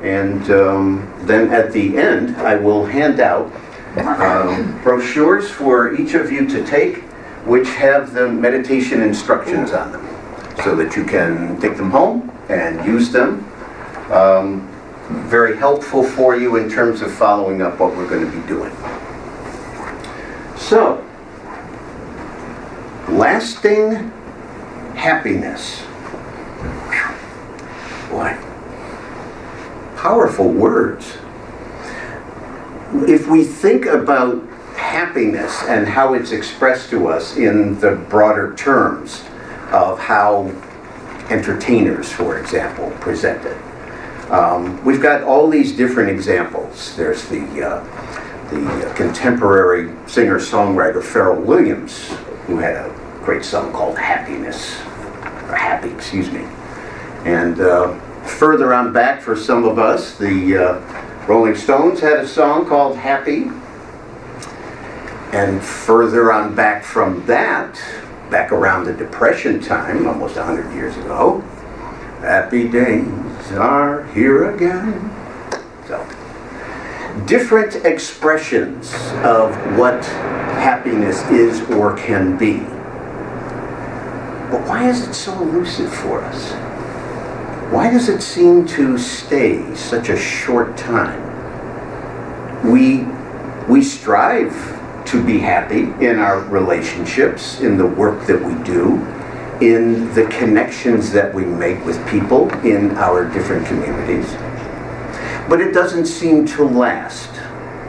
And then at the end, I will hand out brochures for each of you to take, which have the meditation instructions on them, so that you can take them home and use them. Very helpful for you in terms of following up what we're going to be doing. So, lasting happiness. Boy, powerful words. If we think about happiness and how it's expressed to us in the broader terms of how entertainers, for example, present it, we've got all these different examples. There's the contemporary singer-songwriter Pharrell Williams, who had a great song called Happiness, or Happy, excuse me. And further on back for some of us, the Rolling Stones had a song called Happy. And further on back from that, back around the Depression time, almost 100 years ago, Happy Days are here again. So, different expressions of what happiness is or can be. But why is it so elusive for us? Why does it seem to stay such a short time? We strive to be happy in our relationships, in the work that we do, in the connections that we make with people in our different communities. But it doesn't seem to last.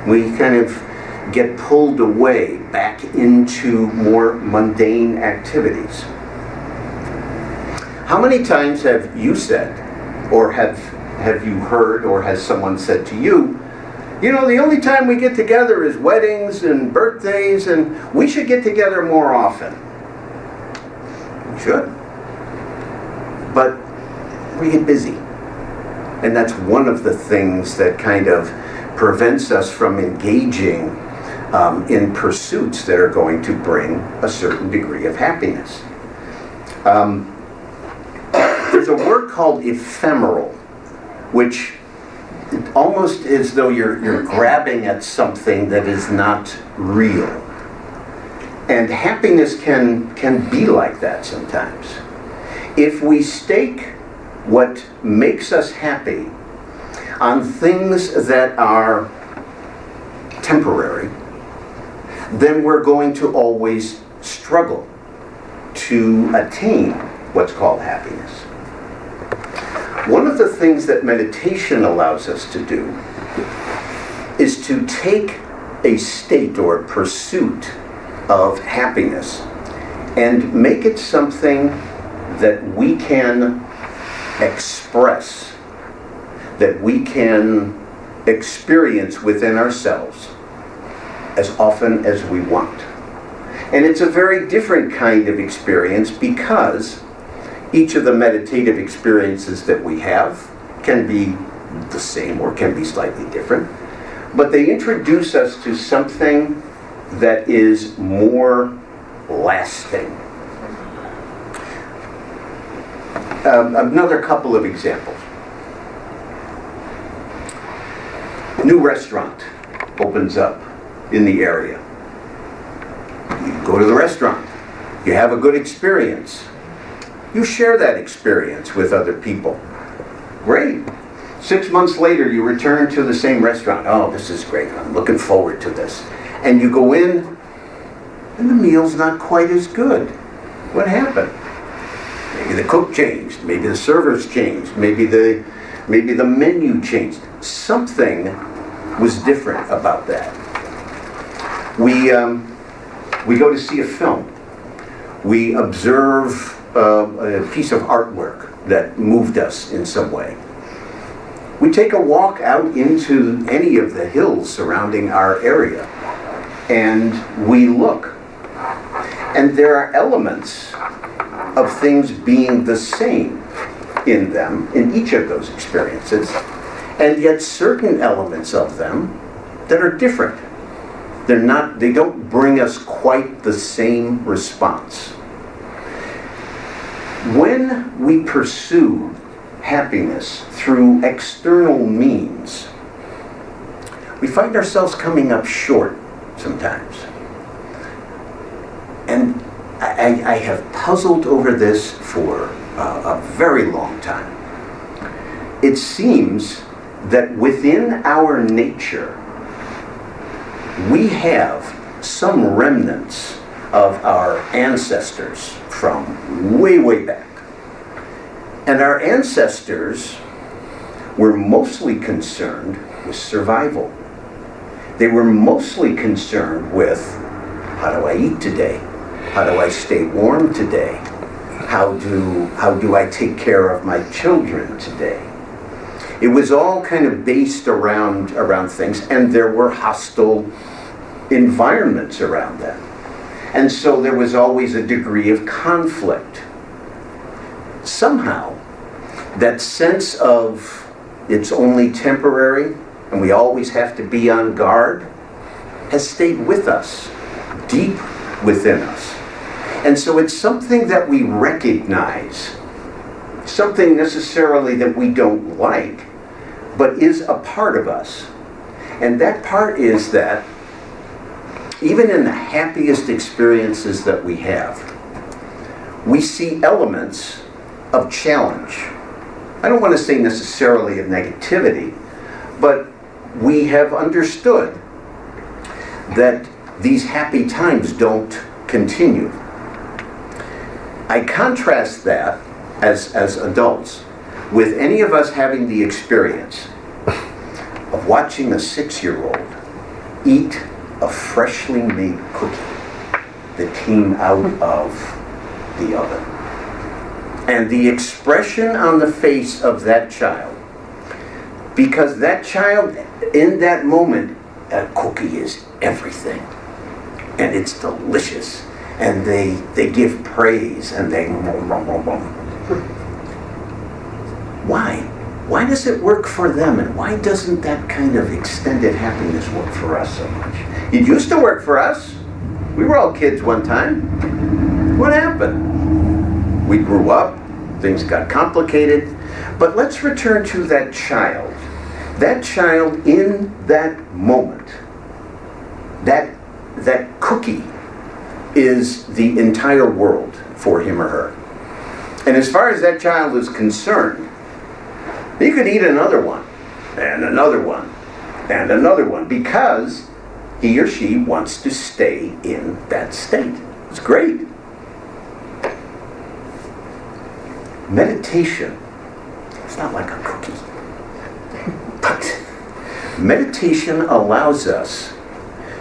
We kind of get pulled away back into more mundane activities. How many times have you said, or have you heard, or has someone said to you, you know, the only time we get together is weddings and birthdays, and we should get together more often? We should. But we get busy. And that's one of the things that kind of prevents us from engaging in pursuits that are going to bring a certain degree of happiness. There's a word called ephemeral, which almost as though you're grabbing at something that is not real. And happiness can be like that sometimes. If we stake what makes us happy on things that are temporary, then we're going to always struggle to attain what's called happiness. One of the things that meditation allows us to do is to take a state or pursuit of happiness and make it something that we can express, that we can experience within ourselves as often as we want. And it's a very different kind of experience, because each of the meditative experiences that we have can be the same or can be slightly different, but they introduce us to something that is more lasting. Another couple of examples. New restaurant opens up in the area. You go to the restaurant. You have a good experience. You share that experience with other people. Great. 6 months later, you return to the same restaurant. Oh, this is great. I'm looking forward to this. And you go in, and the meal's not quite as good. What happened? Maybe the cook changed. Maybe the servers changed. Maybe the menu changed. Something was different about that. We go to see a film. We observe a piece of artwork that moved us in some way. We take a walk out into any of the hills surrounding our area, and we look. And there are elements of things being the same in them, in each of those experiences, and yet certain elements of them that are different. They don't bring us quite the same response. When we pursue happiness through external means, we find ourselves coming up short sometimes. And I have puzzled over this for a very long time. It seems that within our nature, we have some remnants of our ancestors from way, way back. And our ancestors were mostly concerned with survival. They were mostly concerned with, how do I eat today? How do I stay warm today? How do I take care of my children today? It was all kind of based around things, and there were hostile environments around them. And so there was always a degree of conflict. Somehow, that sense of it's only temporary and we always have to be on guard has stayed with us, deep within us. And so it's something that we recognize, something necessarily that we don't like, but is a part of us. And that part is that even in the happiest experiences that we have, we see elements of challenge. I don't want to say necessarily of negativity, but we have understood that these happy times don't continue. I contrast that as adults with any of us having the experience of watching a 6-year-old eat a freshly made cookie that came out of the oven. And the expression on the face of that child, because that child, in that moment, a cookie is everything. And it's delicious. And they give praise and they... Why? Why does it work for them, and why doesn't that kind of extended happiness work for us so much? It used to work for us. We were all kids one time. What happened? We grew up, things got complicated, but let's return to that child. That child in that moment, that cookie is the entire world for him or her. And as far as that child is concerned, he could eat another one, and another one, and another one, because he or she wants to stay in that state. It's great. Meditation, it's not like a cookie. But meditation allows us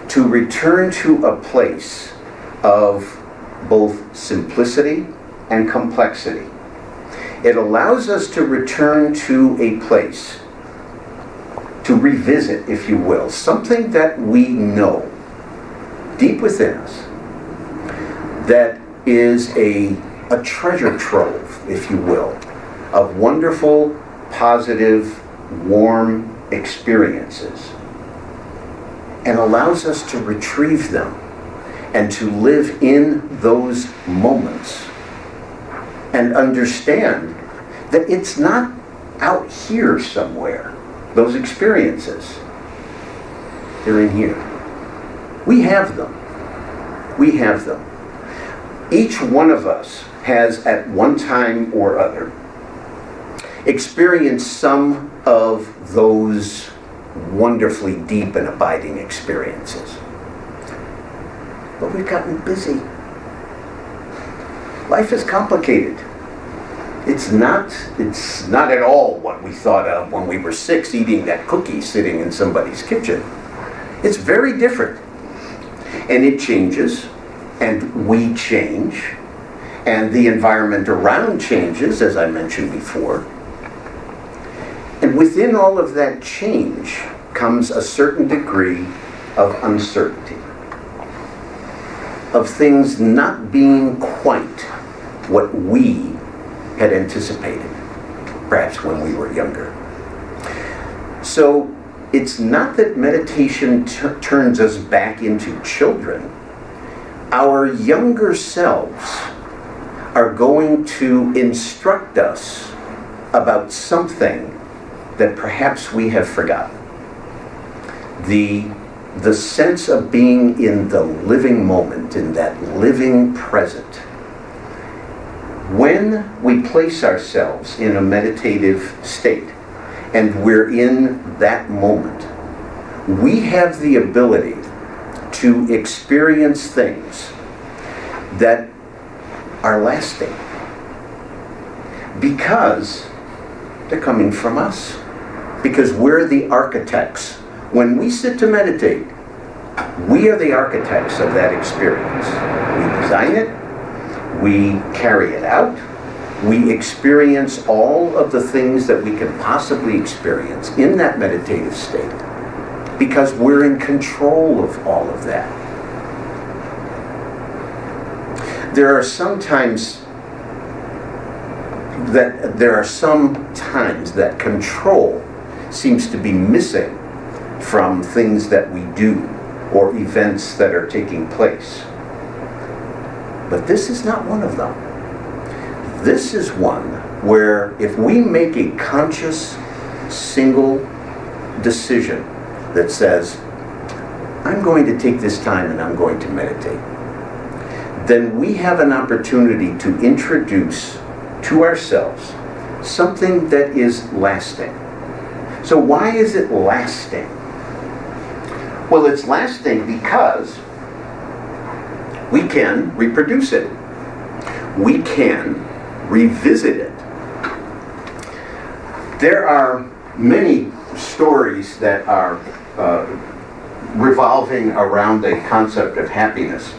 to return to a place of both simplicity and complexity. It allows us to return to a place, to revisit, if you will, something that we know deep within us that is a treasure trove, if you will, of wonderful, positive, warm experiences, and allows us to retrieve them and to live in those moments and understand that it's not out here somewhere. Those experiences, they're in here. We have them. We have them. Each one of us has, at one time or other, experienced some of those wonderfully deep and abiding experiences. But we've gotten busy. Life is complicated. It's not at all what we thought of when we were 6 eating that cookie sitting in somebody's kitchen. It's very different. And it changes, and we change, and the environment around changes, as I mentioned before. And within all of that change comes a certain degree of uncertainty, of things not being quite what we had anticipated, perhaps when we were younger. So it's not that meditation turns us back into children. Our younger selves are going to instruct us about something that perhaps we have forgotten. The sense of being in the living moment, in that living present. When we place ourselves in a meditative state and we're in that moment, we have the ability to experience things that are lasting because they're coming from us, because we're the architects. When we sit to meditate, we are the architects of that experience. We design it, we carry it out, we experience all of the things that we can possibly experience in that meditative state because we're in control of all of that. There are some times that control seems to be missing from things that we do or events that are taking place. But this is not one of them. This is one where if we make a conscious, single decision that says, I'm going to take this time and I'm going to meditate, then we have an opportunity to introduce to ourselves something that is lasting. So why is it lasting? Well, it's lasting because we can reproduce it. We can revisit it. There are many stories that are revolving around the concept of happiness.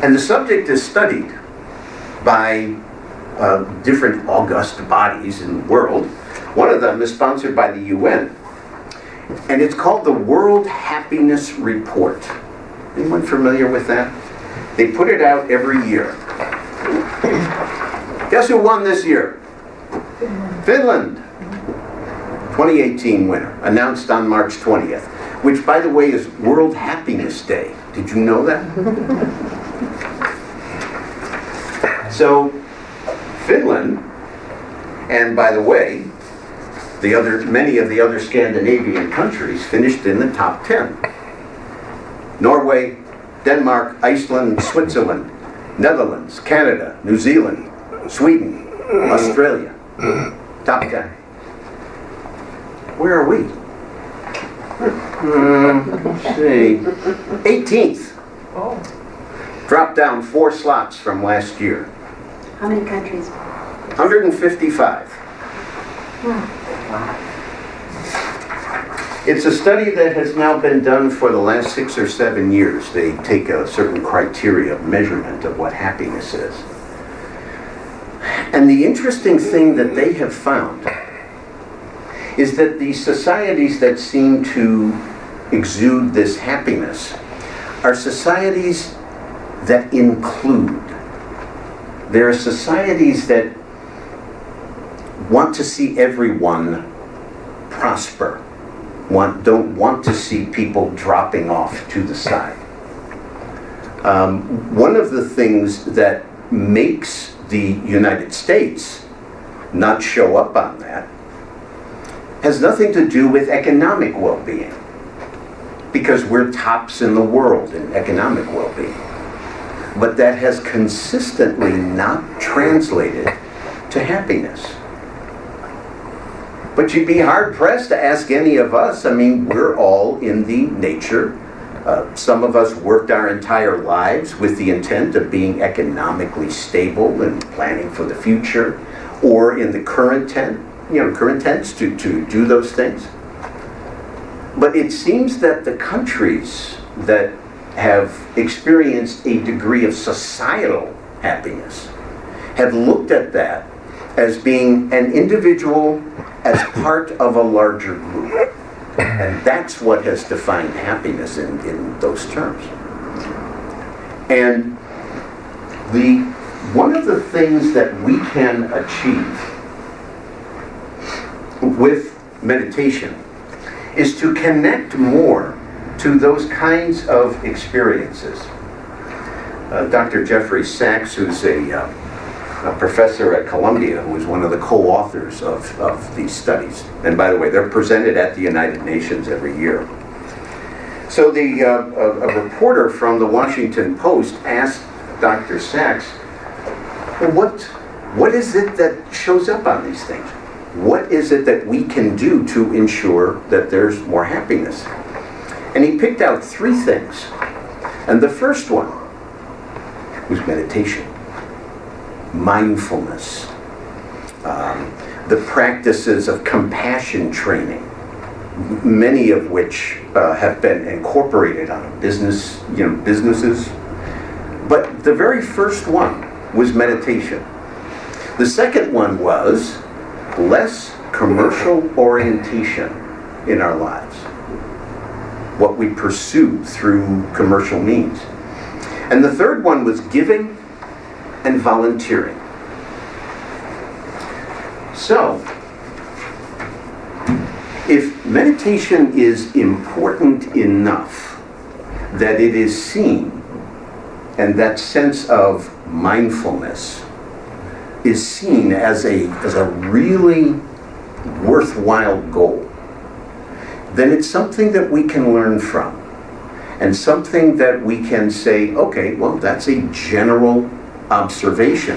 And the subject is studied by different august bodies in the world. One of them is sponsored by the UN. And it's called the World Happiness Report. Anyone familiar with that? They put it out every year. Guess who won this year? Finland. 2018 winner, announced on March 20th, which, by the way, is World Happiness Day. Did you know that? So, Finland, and by the way, many of the other Scandinavian countries finished in the top 10. Norway, Denmark, Iceland, Switzerland, Netherlands, Canada, New Zealand, Sweden, Australia. Top 10. Where are we? Let's see. 18th. Dropped down 4 slots from last year. How many countries? 155. Wow. It's a study that has now been done for the last 6 or 7 years. They take a certain criteria of measurement of what happiness is. And the interesting thing that they have found is that the societies that seem to exude this happiness are societies that include. There are societies that want to see everyone prosper, don't want to see people dropping off to the side. One of the things that makes the United States not show up on that has nothing to do with economic well-being, because we're tops in the world in economic well-being. But that has consistently not translated to happiness. But you'd be hard-pressed to ask any of us. I mean, we're all in the nature. Some of us worked our entire lives with the intent of being economically stable and planning for the future, or in the current tense to do those things. But it seems that the countries that have experienced a degree of societal happiness have looked at that as being an individual as part of a larger group. And that's what has defined happiness in those terms. And one of the things that we can achieve with meditation is to connect more to those kinds of experiences. Dr. Jeffrey Sachs, who's a a professor at Columbia who was one of the co-authors of these studies. And by the way, they're presented at the United Nations every year. So a reporter from the Washington Post asked Dr. Sachs, well, what is it that shows up on these things? What is it that we can do to ensure that there's more happiness? And he picked out 3 things. And the first one was meditation, mindfulness, the practices of compassion training, many of which have been incorporated on businesses. But the very first one was meditation. The second one was less commercial orientation in our lives, what we pursue through commercial means. And the third one was giving and volunteering. So, if meditation is important enough that it is seen, and that sense of mindfulness is seen as a really worthwhile goal, then it's something that we can learn from, and something that we can say, okay, well, that's a general observation.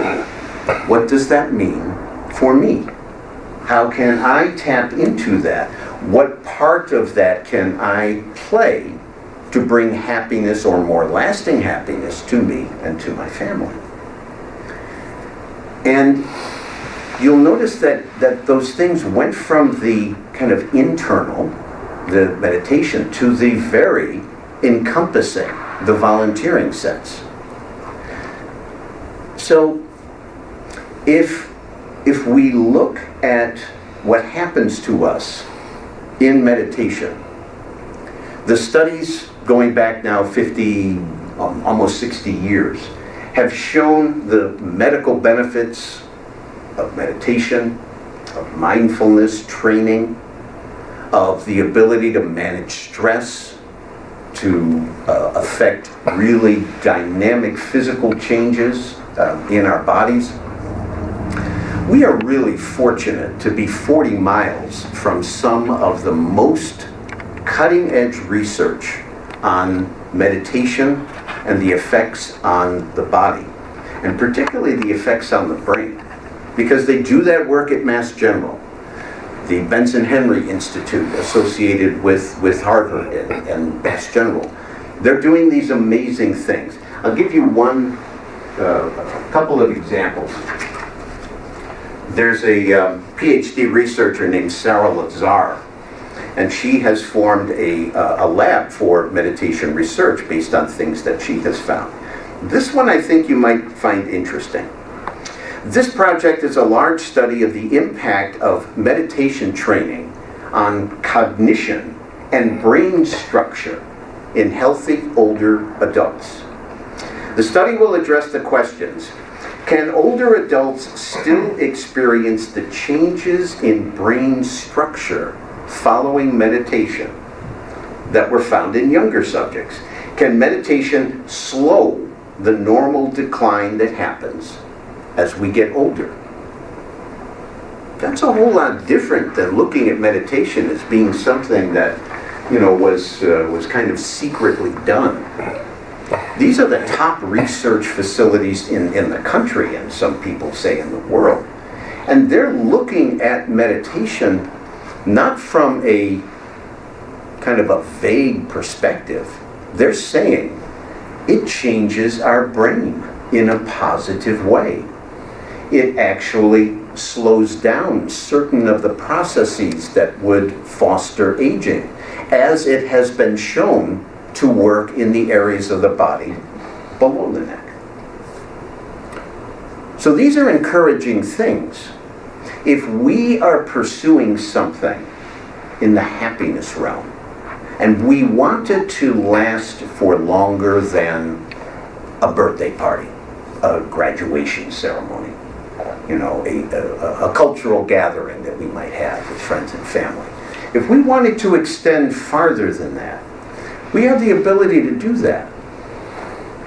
What does that mean for me? How can I tap into that? What part of that can I play to bring happiness or more lasting happiness to me and to my family? And you'll notice that those things went from the kind of internal, the meditation, to the very encompassing, the volunteering sense. So if we look at what happens to us in meditation, the studies going back now 50, almost 60 years, have shown the medical benefits of meditation, of mindfulness training, of the ability to manage stress, to affect really dynamic physical changes in our bodies. We are really fortunate to be 40 miles from some of the most cutting-edge research on meditation and the effects on the body, and particularly the effects on the brain, because they do that work at Mass General, the Benson Henry Institute associated with Harvard and Mass General. They're doing these amazing things. I'll give you a couple of examples. There's a PhD researcher named Sarah Lazar, and she has formed a lab for meditation research based on things that she has found. This one I think you might find interesting. This project is a large study of the impact of meditation training on cognition and brain structure in healthy older adults. The study will address the questions: can older adults still experience the changes in brain structure following meditation that were found in younger subjects? Can meditation slow the normal decline that happens as we get older? That's a whole lot different than looking at meditation as being something that, was kind of secretly done. These are the top research facilities in the country, and some people say in the world. And they're looking at meditation not from a kind of a vague perspective. They're saying it changes our brain in a positive way. It actually slows down certain of the processes that would foster aging, as it has been shown to work in the areas of the body below the neck. So these are encouraging things. If we are pursuing something in the happiness realm, and we want it to last for longer than a birthday party, a graduation ceremony, a cultural gathering that we might have with friends and family. If we wanted to extend farther than that, we have the ability to do that.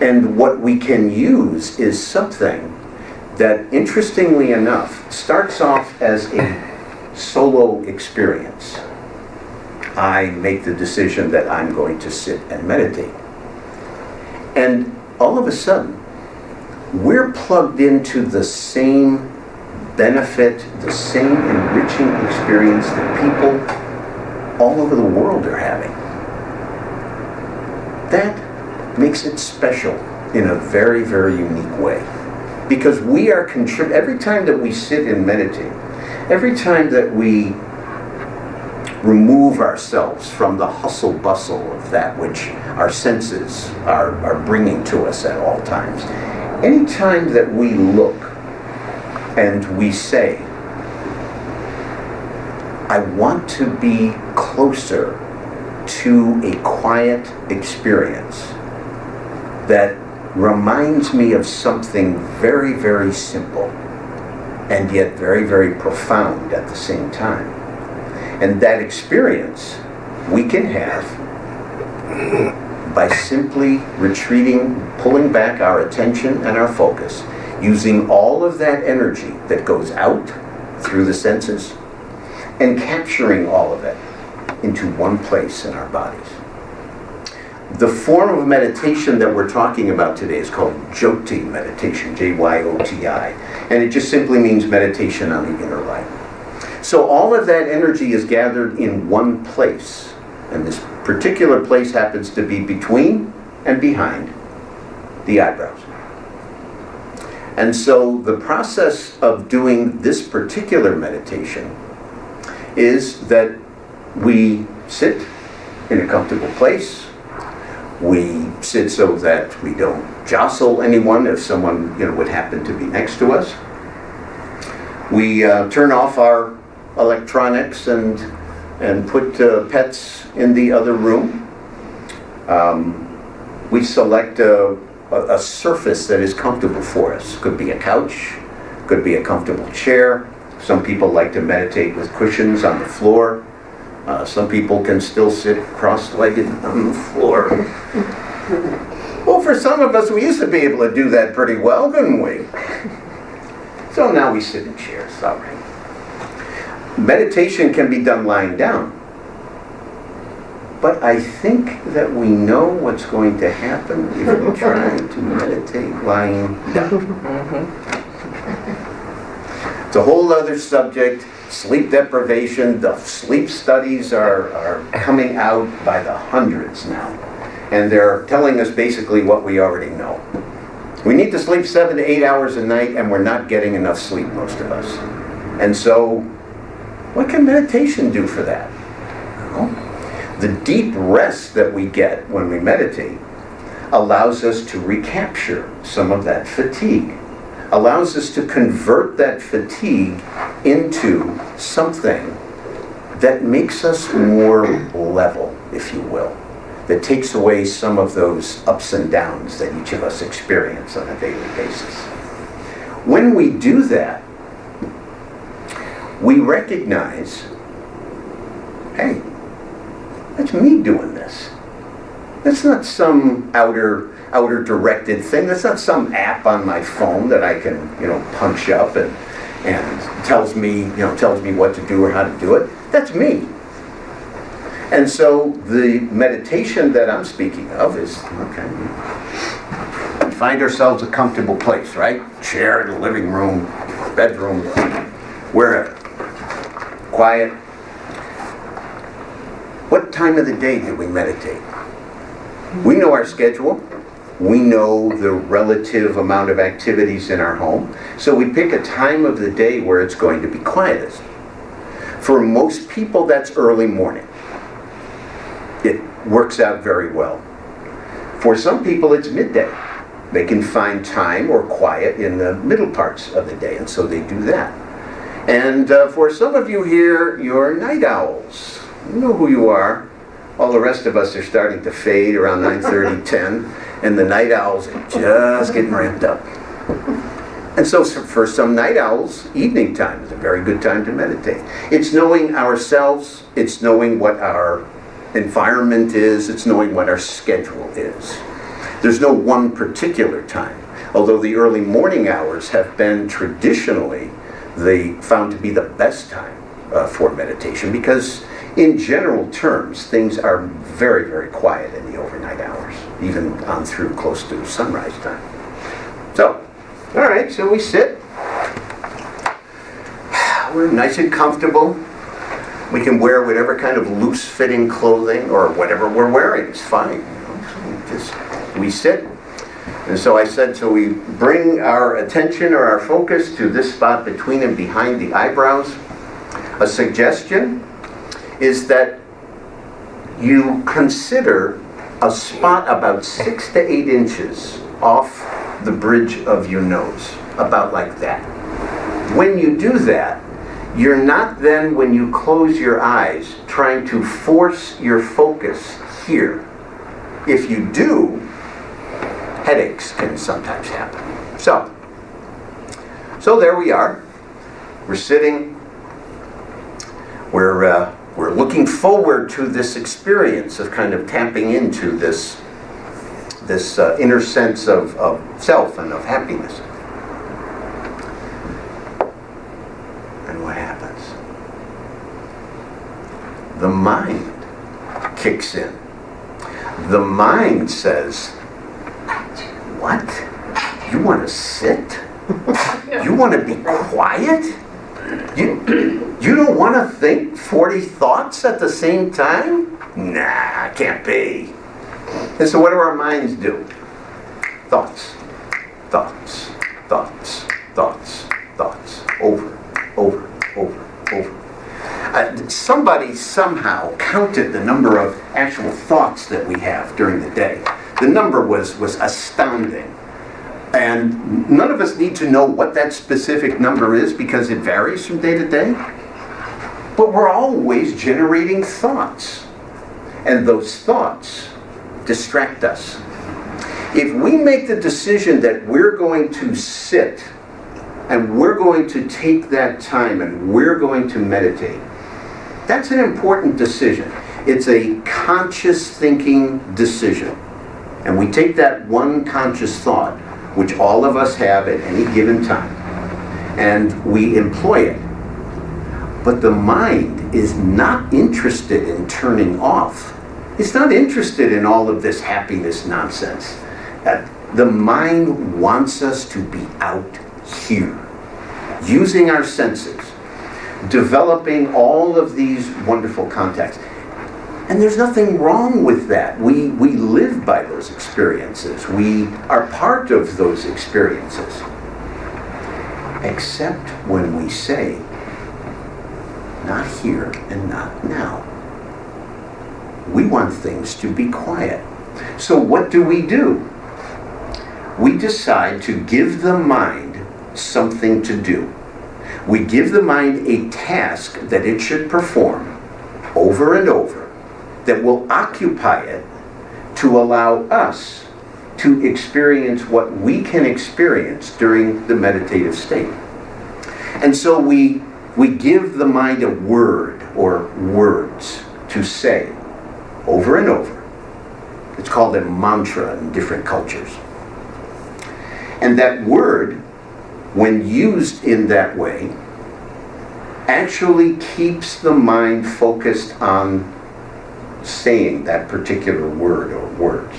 And what we can use is something that, interestingly enough, starts off as a solo experience. I make the decision that I'm going to sit and meditate. And all of a sudden, we're plugged into the same benefit, the same enriching experience that people all over the world are having. That makes it special in a very, very unique way. Because we are every time that we sit and meditate, every time that we remove ourselves from the hustle bustle of that which our senses are bringing to us at all times, any time that we look and we say, I want to be closer to a quiet experience that reminds me of something very, very simple and yet very, very profound at the same time. And that experience we can have by simply retreating, pulling back our attention and our focus, using all of that energy that goes out through the senses and capturing all of it into one place in our bodies. The form of meditation that we're talking about today is called Jyoti meditation, J-Y-O-T-I, and it just simply means meditation on the inner light. So all of that energy is gathered in one place, and this particular place happens to be between and behind the eyebrows. And so the process of doing this particular meditation is that we sit in a comfortable place. We sit so that we don't jostle anyone if someone would happen to be next to us. We turn off our electronics and put pets in the other room. We select a surface that is comfortable for us. Could be a couch, could be a comfortable chair. Some people like to meditate with cushions on the floor. Some people can still sit cross-legged on the floor. Well, for some of us, we used to be able to do that pretty well, couldn't we? So now we sit in chairs, all right. Meditation can be done lying down. But I think that we know what's going to happen if we try to meditate lying down. It's a whole other subject. Sleep deprivation, the sleep studies are coming out by the hundreds now. And they're telling us basically what we already know. We need to sleep 7 to 8 hours a night, and we're not getting enough sleep, most of us. And so, what can meditation do for that? Well, the deep rest that we get when we meditate allows us to recapture some of that fatigue. Allows us to convert that fatigue into something that makes us more level, if you will, that takes away some of those ups and downs that each of us experience on a daily basis. When we do that, we recognize, hey, that's me doing this. That's not some outer directed thing. That's not some app on my phone that I can, punch up and tells me what to do or how to do it. That's me. And so the meditation that I'm speaking of is, we find ourselves a comfortable place, right? Chair in the living room, bedroom, wherever. Quiet. What time of the day do we meditate? We know our schedule. We know the relative amount of activities in our home. So we pick a time of the day where it's going to be quietest. For most people, that's early morning. It works out very well. For some people, it's midday. They can find time or quiet in the middle parts of the day, and so they do that. And for some of you here, you're night owls. You know who you are. All the rest of us are starting to fade around 9:30, 10, and the night owls are just getting ramped up. And so for some night owls, evening time is a very good time to meditate. It's knowing ourselves, it's knowing what our environment is, it's knowing what our schedule is. There's no one particular time. Although the early morning hours have been traditionally found to be the best time for meditation, because in general terms, things are very, very quiet in the overnight hours, even on through close to sunrise time. So, all right, so we sit. We're nice and comfortable. We can wear whatever kind of loose-fitting clothing or whatever we're wearing. It's fine. We sit. And so I said, so we bring our attention or our focus to this spot between and behind the eyebrows. A suggestion is that you consider a spot about 6 to 8 inches off the bridge of your nose, about like that. When you do that, you're not then, when you close your eyes, trying to force your focus here. If you do, headaches can sometimes happen. So there we are. We're sitting. We're looking forward to this experience of kind of tapping into this inner sense of self and of happiness. And what happens? The mind kicks in. The mind says, what? You want to sit? You want to be quiet? You don't want to think 40 thoughts at the same time? Nah, can't be. And so what do our minds do? Thoughts, thoughts, thoughts, thoughts, thoughts, over. Somebody somehow counted the number of actual thoughts that we have during the day. The number was astounding. And none of us need to know what that specific number is because it varies from day to day. But we're always generating thoughts. And those thoughts distract us. If we make the decision that we're going to sit and we're going to take that time and we're going to meditate, that's an important decision. It's a conscious thinking decision. And we take that one conscious thought, which all of us have at any given time, and we employ it. But the mind is not interested in turning off. It's not interested in all of this happiness nonsense. The mind wants us to be out here, using our senses, developing all of these wonderful contacts. And there's nothing wrong with that. We live by those experiences. We are part of those experiences. Except when we say, not here and not now. We want things to be quiet. So what do? We decide to give the mind something to do. We give the mind a task that it should perform over and over, that will occupy it to allow us to experience what we can experience during the meditative state. And so we give the mind a word or words to say over and over. It's called a mantra in different cultures. And that word, when used in that way, actually keeps the mind focused on saying that particular word or words.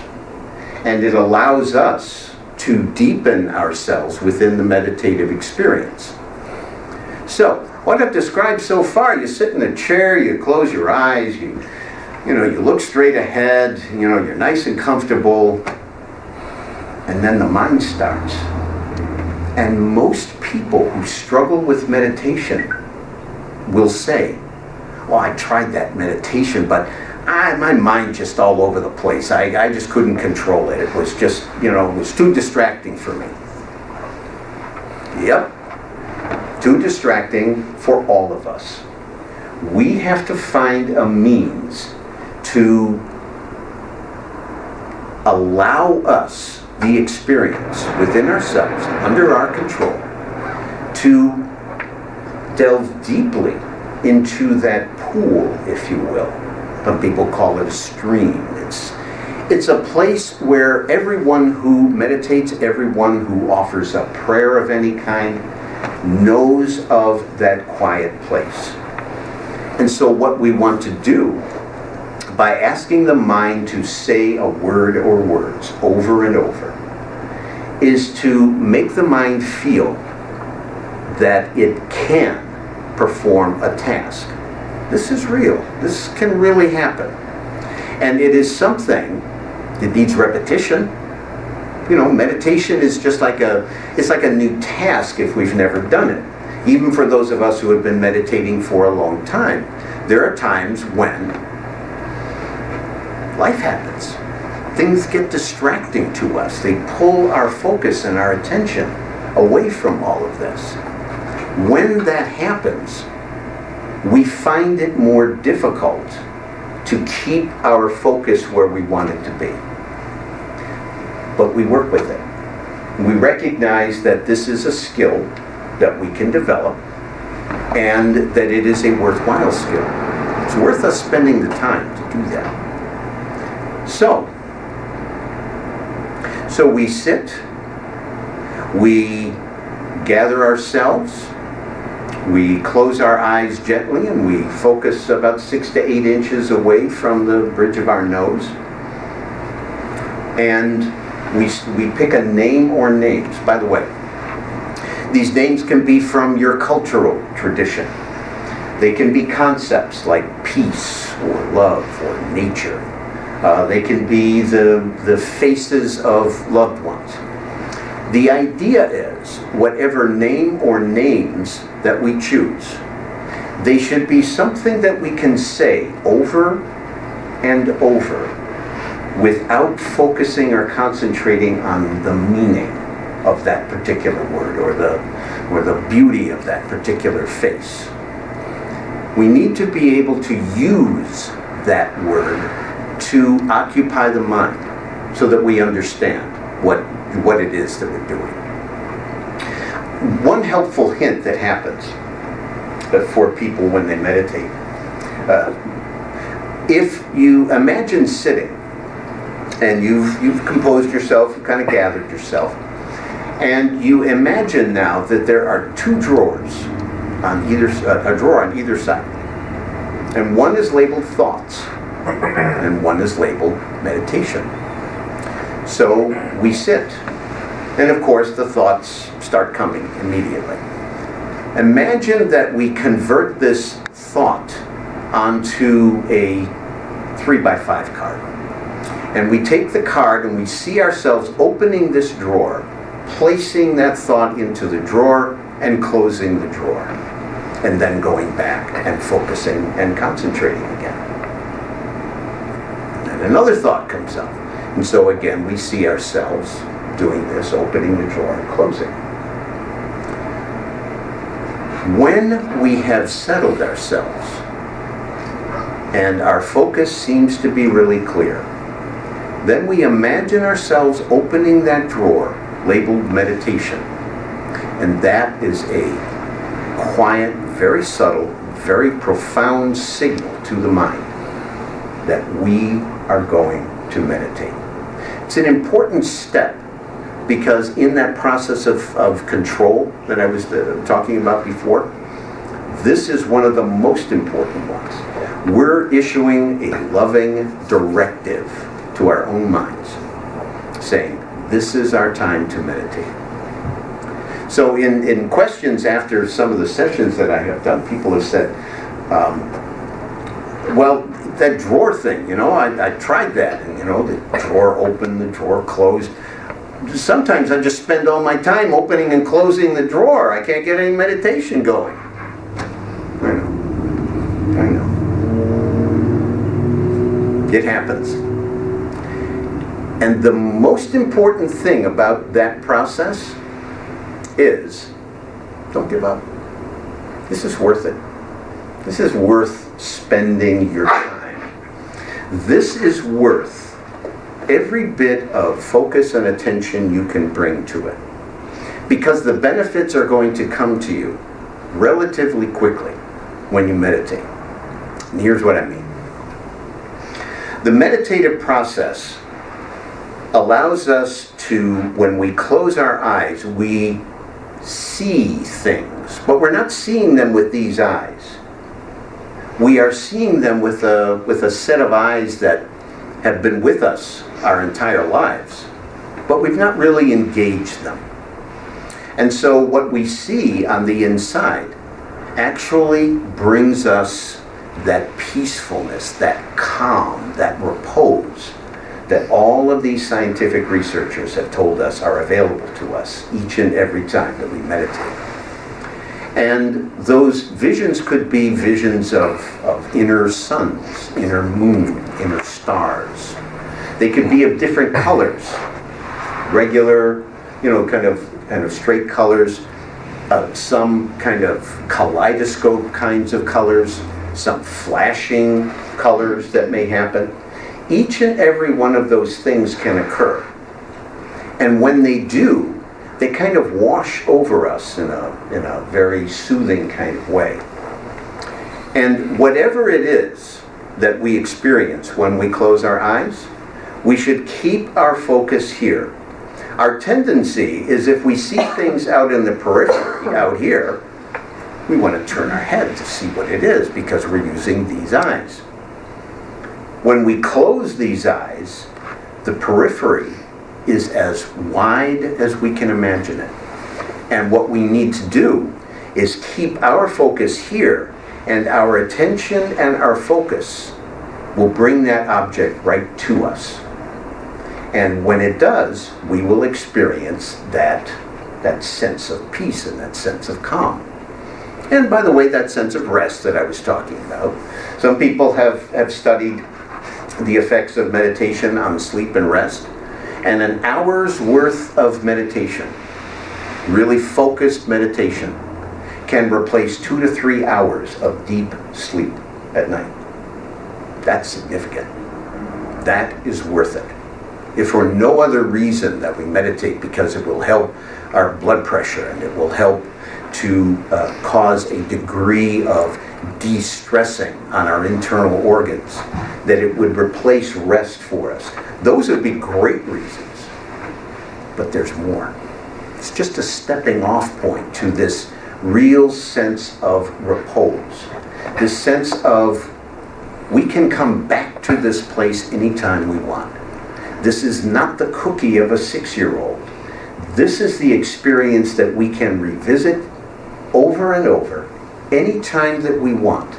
And it allows us to deepen ourselves within the meditative experience. So, what I've described so far, you sit in a chair, you close your eyes, you look straight ahead, you're nice and comfortable, and then the mind starts. And most people who struggle with meditation will say, well, I tried that meditation, but my mind just all over the place. I just couldn't control it. It was just, it was too distracting for me. Yep. Too distracting for all of us. We have to find a means to allow us the experience within ourselves, under our control, to delve deeply into that pool, if you will. Some people call it a stream. It's a place where everyone who meditates, everyone who offers a prayer of any kind, knows of that quiet place. And so what we want to do, by asking the mind to say a word or words over and over, is to make the mind feel that it can perform a task. This is real. This can really happen. And it is something that needs repetition. You know, meditation is just like it's like a new task if we've never done it. Even for those of us who have been meditating for a long time, there are times when life happens. Things get distracting to us. They pull our focus and our attention away from all of this. When that happens, we find it more difficult to keep our focus where we want it to be. But we work with it. We recognize that this is a skill that we can develop and that it is a worthwhile skill. It's worth us spending the time to do that. So we sit, we gather ourselves, we close our eyes gently, and we focus about 6 to 8 inches away from the bridge of our nose. And we pick a name or names. By the way, these names can be from your cultural tradition. They can be concepts like peace or love or nature. They can be the faces of loved ones. The idea is, whatever name or names that we choose, they should be something that we can say over and over without focusing or concentrating on the meaning of that particular word or the beauty of that particular face. We need to be able to use that word to occupy the mind so that we understand what it is that we're doing. One helpful hint that happens for people when they meditate, if you imagine sitting and you've composed yourself, you've kind of gathered yourself, and you imagine now that there are 2 drawers on a drawer on either side, and one is labeled thoughts and one is labeled meditation. So we sit, and of course the thoughts start coming immediately. Imagine that we convert this thought onto a 3x5 card. And we take the card and we see ourselves opening this drawer, placing that thought into the drawer and closing the drawer, and then going back and focusing and concentrating again. And another thought comes up. And so again, we see ourselves doing this, opening the drawer and closing. When we have settled ourselves and our focus seems to be really clear, then we imagine ourselves opening that drawer labeled meditation. And that is a quiet, very subtle, very profound signal to the mind that we are going to meditate. It's an important step because in that process of control that I was talking about before, this is one of the most important ones. We're issuing a loving directive to our own minds, saying, this is our time to meditate. So in questions after some of the sessions that I have done, people have said, well, that drawer thing, I tried that, and the drawer opened, the drawer closed. Sometimes I just spend all my time opening and closing the drawer. I can't get any meditation going. I know. It happens. And the most important thing about that process is, don't give up. This is worth it. This is worth spending your time. This is worth every bit of focus and attention you can bring to it. Because the benefits are going to come to you relatively quickly when you meditate. And here's what I mean. The meditative process allows us to, when we close our eyes, we see things, but we're not seeing them with these eyes. We are seeing them with a set of eyes that have been with us our entire lives, but we've not really engaged them. And so what we see on the inside actually brings us that peacefulness, that calm, that repose that all of these scientific researchers have told us are available to us each and every time that we meditate. And those visions could be visions of inner suns, inner moon, inner stars. They could be of different colors, regular, kind of straight colors, some kind of kaleidoscope kinds of colors, some flashing colors that may happen. Each and every one of those things can occur. And when they do, they kind of wash over us in a very soothing kind of way. And whatever it is that we experience when we close our eyes, we should keep our focus here. Our tendency is, if we see things out in the periphery, out here, we want to turn our head to see what it is because we're using these eyes. When we close these eyes, the periphery is as wide as we can imagine it. And what we need to do is keep our focus here, and our attention and our focus will bring that object right to us. And when it does, we will experience that sense of peace and that sense of calm. And by the way, that sense of rest that I was talking about. Some people have studied the effects of meditation on sleep and rest. And an hour's worth of meditation, really focused meditation, can replace 2 to 3 hours of deep sleep at night. That's significant. That is worth it. If for no other reason that we meditate, because it will help our blood pressure and it will help to cause a degree of de-stressing on our internal organs, that it would replace rest for us. Those would be great reasons. But there's more. It's just a stepping off point to this real sense of repose. This sense of we can come back to this place anytime we want. This is not the cookie of a 6-year-old. This is the experience that we can revisit over and over anytime that we want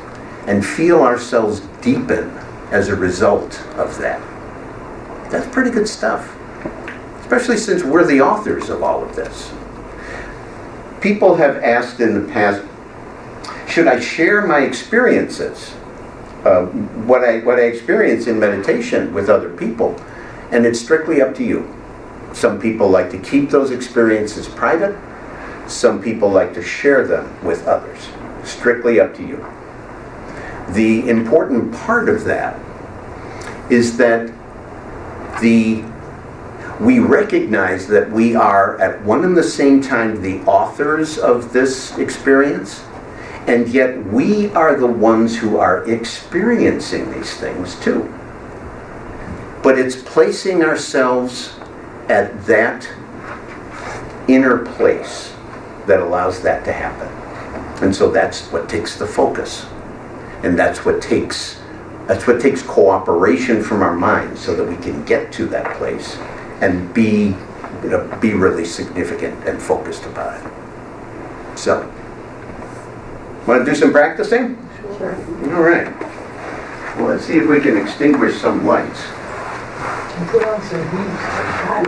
and feel ourselves deepen as a result of that. That's pretty good stuff, especially since we're the authors of all of this. People have asked in the past, should I share my experiences, what I experience in meditation with other people? And it's strictly up to you. Some people like to keep those experiences private. Some people like to share them with others. Strictly up to you. The important part of that is that we recognize that we are at one and the same time the authors of this experience, and yet we are the ones who are experiencing these things too. But it's placing ourselves at that inner place that allows that to happen. And so that's what takes the focus. And that's what takes cooperation from our minds so that we can get to that place and be really significant and focused about it. So, want to do some practicing? Sure. All right. Well, let's see if we can extinguish some lights. Put on some heat.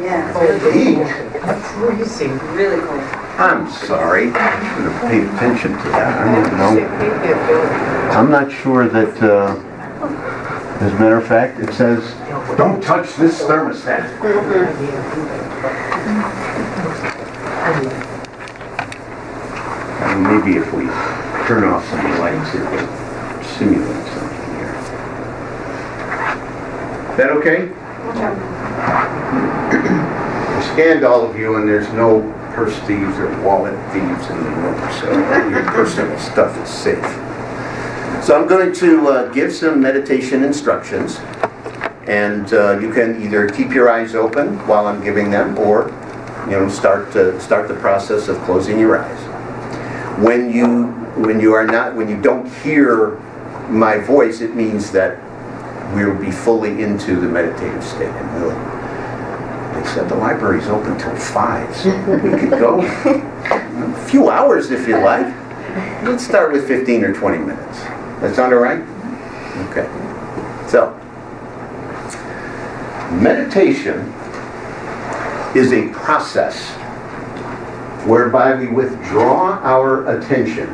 Yeah, Oh, Heat? I'm freezing. really cold. I'm sorry. I should have paid attention to that. I'm not sure that, as a matter of fact, it says, don't touch this thermostat. And maybe if we turn off some lights, it will simulate something here. Is that okay? I scanned all of you, and there's no purse thieves or wallet thieves in the room, so your personal stuff is safe. So I'm going to give some meditation instructions, And you can either keep your eyes open while I'm giving them, or start the process of closing your eyes. When you don't hear my voice, it means that we'll be fully into the meditative state. And they said the library's open till 5, so we could go a few hours if you like. Let's start with 15 or 20 minutes. That sound all right? Okay. So, meditation is a process whereby we withdraw our attention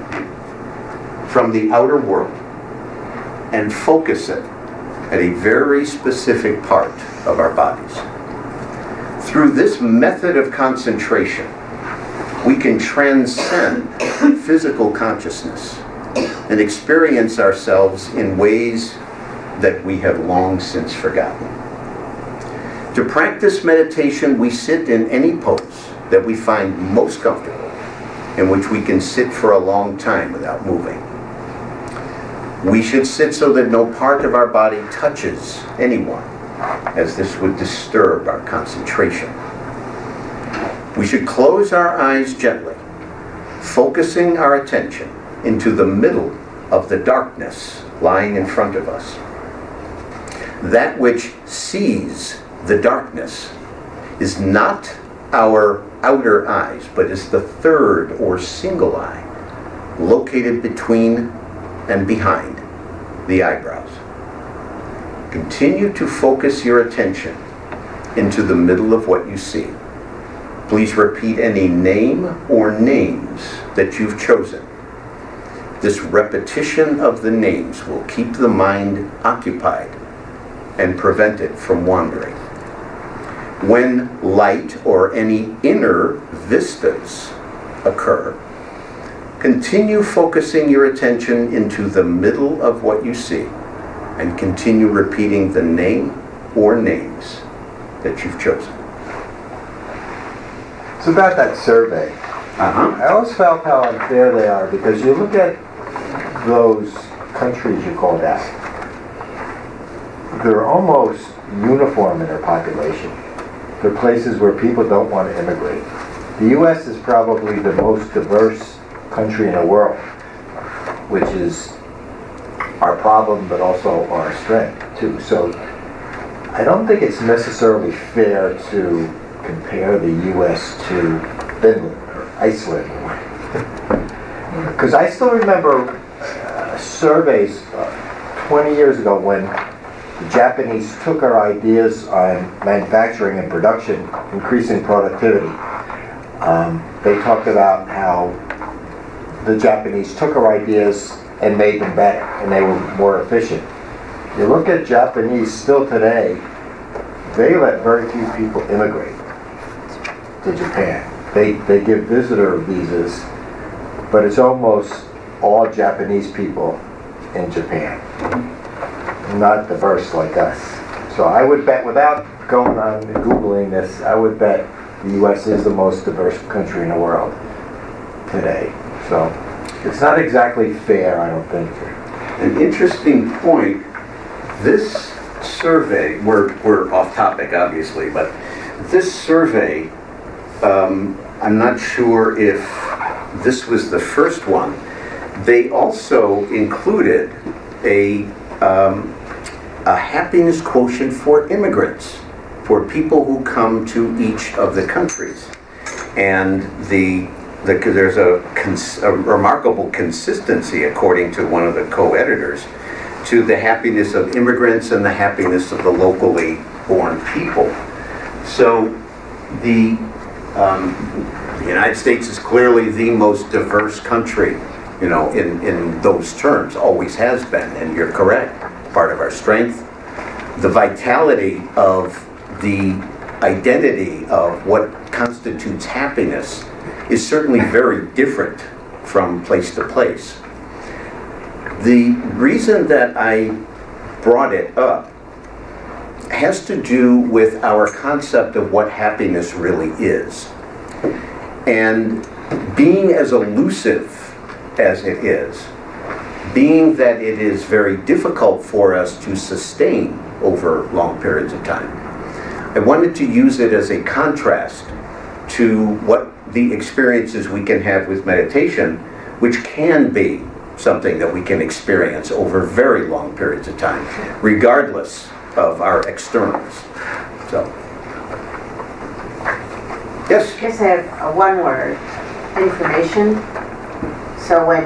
from the outer world and focus it at a very specific part of our bodies. Through this method of concentration, we can transcend physical consciousness and experience ourselves in ways that we have long since forgotten. To practice meditation, we sit in any pose that we find most comfortable, in which we can sit for a long time without moving. We should sit so that no part of our body touches anyone, as this would disturb our concentration. We should close our eyes gently, focusing our attention into the middle of the darkness lying in front of us. That which sees the darkness is not our outer eyes, but is the third or single eye located between and behind the eyebrows. Continue to focus your attention into the middle of what you see. Please repeat any name or names that you've chosen. This repetition of the names will keep the mind occupied and prevent it from wandering. When light or any inner vistas occur, continue focusing your attention into the middle of what you see and continue repeating the name or names that you've chosen. It's about that survey. I always felt how unfair they are, because you look at those countries you called out, they're almost uniform in their population. They're places where people don't want to immigrate. The U.S. is probably the most diverse country in the world, which is our problem, but also our strength too. So I don't think it's necessarily fair to compare the U.S. to Finland or Iceland. Because I still remember surveys 20 years ago when the Japanese took our ideas on manufacturing and production, increasing productivity. They talked about how the Japanese took our ideas and made them better, and they were more efficient. You look at Japanese still today, they let very few people immigrate to Japan. They give visitor visas, but it's almost all Japanese people in Japan, not diverse like us. So I would bet, without going on and Googling this, I would bet the U.S. is the most diverse country in the world today. So it's not exactly fair, I don't think. An interesting point. This survey, we're off topic obviously, but this survey, I'm not sure if this was the first one. They also included a happiness quotient for immigrants, for people who come to each of the countries. And there's a remarkable consistency, according to one of the co-editors, to the happiness of immigrants and the happiness of the locally born people. So the United States is clearly the most diverse country, in those terms, always has been, and you're correct. Part of our strength, the vitality of the identity of what constitutes happiness is certainly very different from place to place. The reason that I brought it up has to do with our concept of what happiness really is. And being as elusive as it is, being that it is very difficult for us to sustain over long periods of time, I wanted to use it as a contrast to what the experiences we can have with meditation, which can be something that we can experience over very long periods of time, regardless of our externals. So, yes? I guess I have one word, information. So when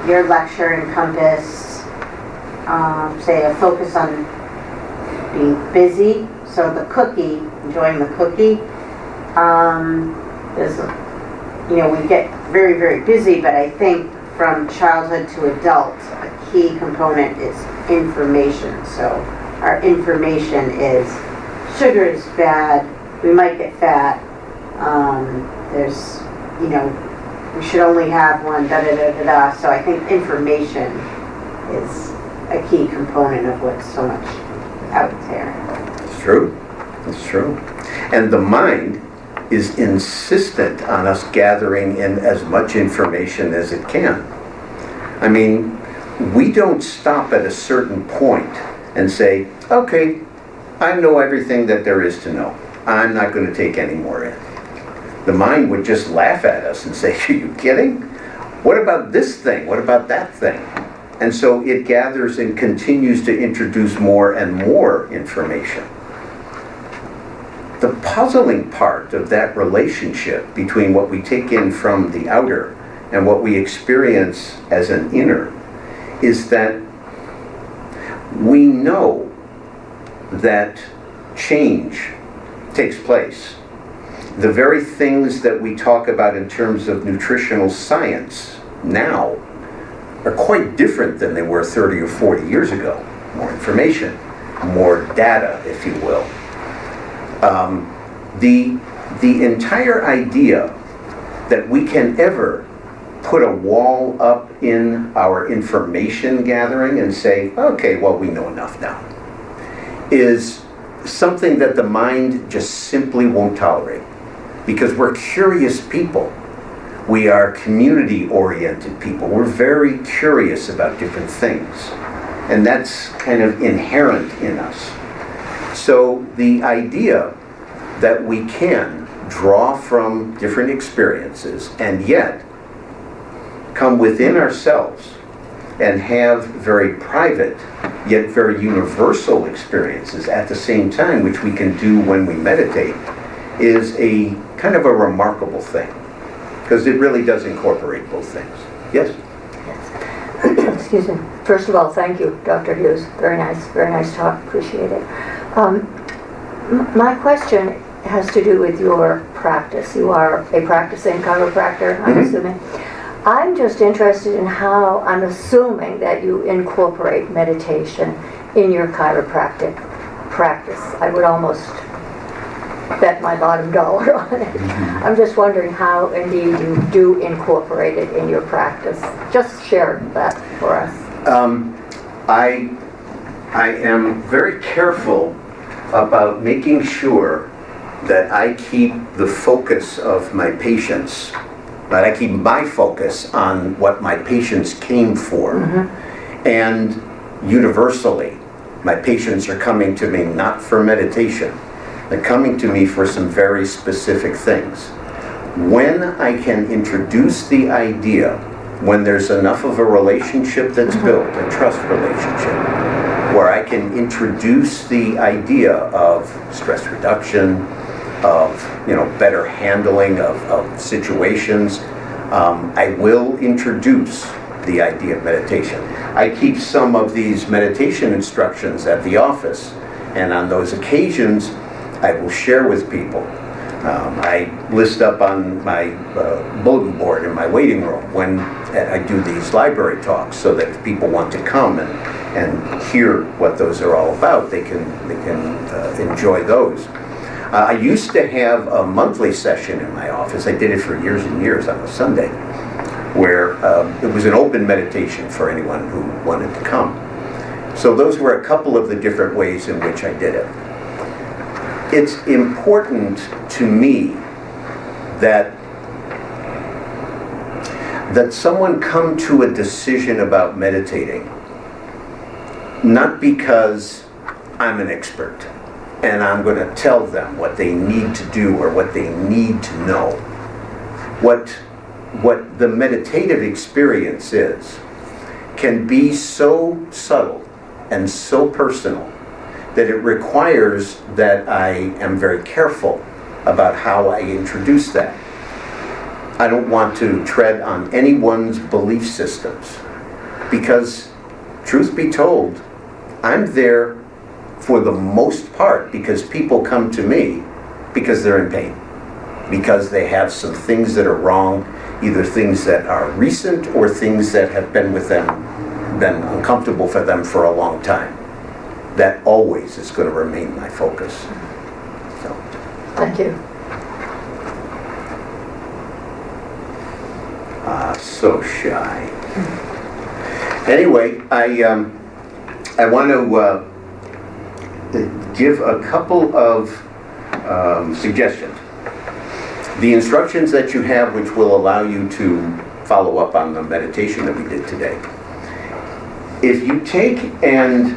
your lecture encompassed, say, a focus on being busy, so the cookie, enjoying the cookie, is, we get very, very busy, but I think from childhood to adult, a key component is information. So our information is sugar is bad, we might get fat, there's, we should only have one, da-da-da-da-da. So I think information is a key component of what's so much out there. It's true. It's true. And the mind is insistent on us gathering in as much information as it can. I mean, we don't stop at a certain point and say, okay, I know everything that there is to know. I'm not going to take any more in. The mind would just laugh at us and say, are you kidding? What about this thing? What about that thing? And so it gathers and continues to introduce more and more information. The puzzling part of that relationship between what we take in from the outer and what we experience as an inner is that we know that change takes place. The very things that we talk about in terms of nutritional science now are quite different than they were 30 or 40 years ago. More information, more data, if you will. The entire idea that we can ever put a wall up in our information gathering and say, okay, well, we know enough now, is something that the mind just simply won't tolerate. Because we're curious people. We are community-oriented people. We're very curious about different things. And that's kind of inherent in us. So the idea that we can draw from different experiences and yet come within ourselves and have very private yet very universal experiences at the same time, which we can do when we meditate, is a kind of a remarkable thing, because it really does incorporate both things. Yes? Yes. Excuse me. First of all, thank you, Dr. Hughes. Very nice talk. Appreciate it. My question has to do with your practice. You are a practicing chiropractor, I'm assuming. I'm just interested in how, I'm assuming that you incorporate meditation in your chiropractic practice. I would almost bet my bottom dollar on it. I'm just wondering how indeed you do incorporate it in your practice. Just share that for us. I am very careful about making sure that I keep the focus of my patients, that I keep my focus on what my patients came for. And universally, my patients are coming to me not for meditation. They're coming to me for some very specific things. When I can introduce the idea, when there's enough of a relationship that's built, a trust relationship, where I can introduce the idea of stress reduction, of better handling of situations, I will introduce the idea of meditation. I keep some of these meditation instructions at the office, and on those occasions I will share with people. I list up on my bulletin board in my waiting room when I do these library talks, so that if people want to come and hear what those are all about, they can enjoy those. I used to have a monthly session in my office. I did it for years and years on a Sunday, where it was an open meditation for anyone who wanted to come. So those were a couple of the different ways in which I did it. It's important to me that that someone come to a decision about meditating, not because I'm an expert and I'm going to tell them what they need to do or what they need to know. What the meditative experience is can be so subtle and so personal that it requires that I am very careful about how I introduce that. I don't want to tread on anyone's belief systems because, truth be told, I'm there for the most part because people come to me because they're in pain, because they have some things that are wrong, either things that are recent or things that have been with them, been uncomfortable for them for a long time. That always is going to remain my focus. So. Thank you. So shy. Anyway, I want to give a couple of suggestions. The instructions that you have, which will allow you to follow up on the meditation that we did today. If you take and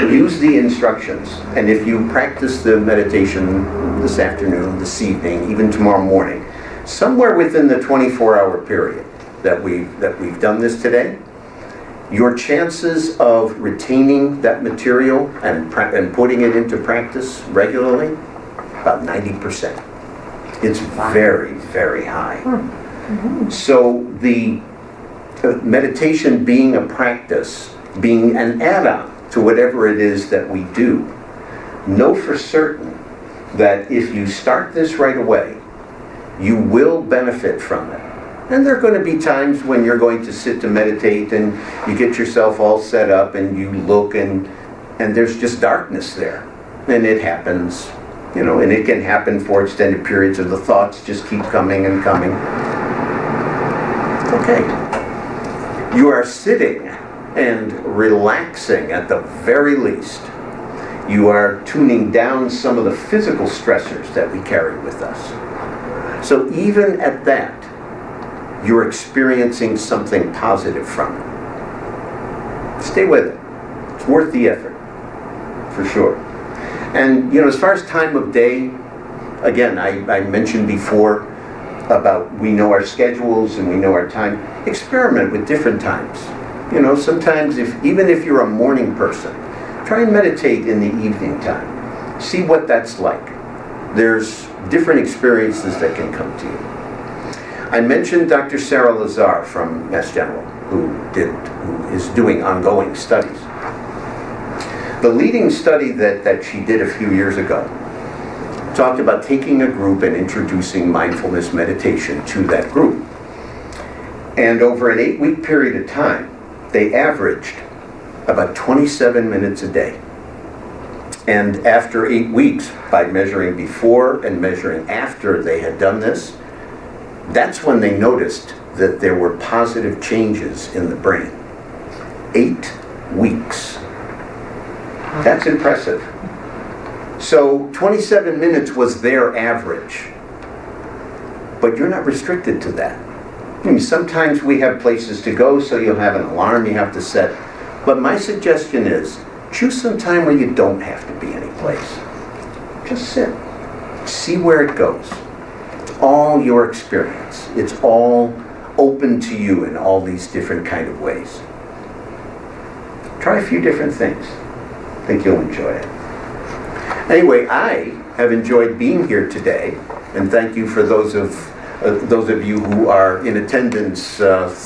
use the instructions, and if you practice the meditation this afternoon, this evening, even tomorrow morning, somewhere within the 24-hour period that we've done this today, your chances of retaining that material and putting it into practice regularly, about 90%. It's very, very high. So the meditation being a practice, being an add-on to whatever it is that we do, know for certain that if you start this right away, you will benefit from it. And there are going to be times when you're going to sit to meditate and you get yourself all set up and you look and there's just darkness there. And it happens, you know, and it can happen for extended periods, or the thoughts just keep coming and coming. Okay. You are sitting and relaxing at the very least. You are tuning down some of the physical stressors that we carry with us. So even at that, you're experiencing something positive from it. Stay with it. It's worth the effort, for sure. And, you know, as far as time of day, again, I mentioned before about we know our schedules and we know our time. Experiment with different times. You know, sometimes even if you're a morning person, try and meditate in the evening time. See what that's like. There's different experiences that can come to you. I mentioned Dr. Sarah Lazar from Mass General, who is doing ongoing studies. The leading study that she did a few years ago talked about taking a group and introducing mindfulness meditation to that group. And over an 8-week period of time, they averaged about 27 minutes a day. And after 8 weeks, by measuring before and measuring after they had done this, that's when they noticed that there were positive changes in the brain. 8 weeks. That's impressive. So 27 minutes was their average. But you're not restricted to that. I mean, sometimes we have places to go, so you'll have an alarm you have to set. But my suggestion is, choose some time where you don't have to be any place. Just sit. See where it goes. It's all your experience. It's all open to you in all these different kind of ways. Try a few different things. I think you'll enjoy it. Anyway, I have enjoyed being here today, and thank you for those of you who are in attendance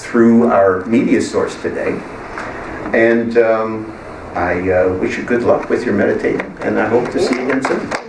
through our media source today. And I wish you good luck with your meditating, and I hope to see you again soon.